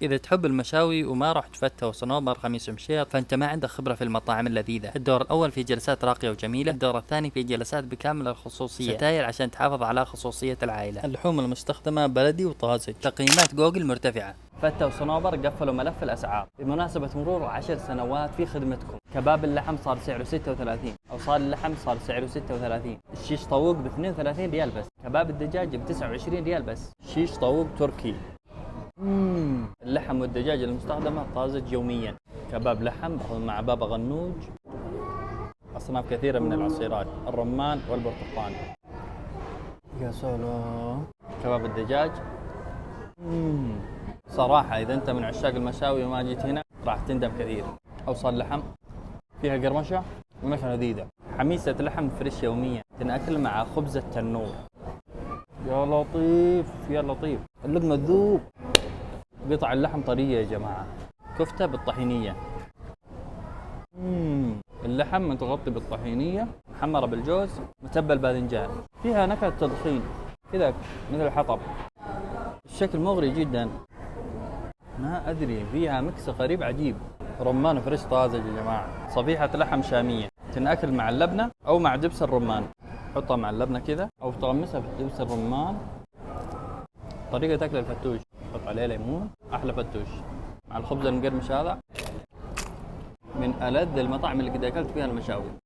إذا تحب المشاوي وما رحت فتة وصنوبر خميس مشيط فأنت ما عندك خبرة في المطاعم اللذيذة. الدور الأول في جلسات راقية وجميلة، الدور الثاني في جلسات بكامل الخصوصية، ستاير عشان تحافظ على خصوصية العائلة، اللحوم المستخدمة بلدي وطازج، تقييمات جوجل مرتفعة. فتة وصنوبر قفلوا ملف الأسعار بمناسبة مرور 10 سنوات في خدمتكم. كباب اللحم صار سعره 36، أوصال اللحم صار سعره 36، الشيش طاووق ب 32 ريال بس، كباب الدجاج ب 29 ريال بس، شيش طاووق تركي. اللحم والدجاج المستخدمة طازج يوميا. كباب لحم مع بابا غنوج، أصناف كثيرة من العصيرات، الرمان والبرتقال. يا سلام. كباب الدجاج صراحة إذا أنت من عشاق المشاوي وما جيت هنا راح تندم كثير. أوصال لحم فيها قرمشة ونكهة لذيذة. حميسة لحم فريش يوميا تنأكل مع خبز التنور. يا لطيف يا لطيف، اللقمة تذوب. قطع اللحم طرية يا جماعة. كفتة بالطحينية. اللحم متغطي بالطحينية، محمرة بالجوز، متبل باذنجان، فيها نكهة تدخين كذا مثل الحطب. الشكل مغري جدا، ما أدري فيها مكس غريب عجيب. رمان فريش طازج يا جماعة. صفيحة لحم شامية تنأكل مع اللبنة أو مع دبس الرمان. حطها مع اللبنة كذا أو تغمسها في دبس الرمان. طريقة أكل الفتوش، حط عليه ليمون. أحلى فتوش مع الخبز المقرمش هذا من ألذ المطاعم اللي قد أكلت فيها المشاوي.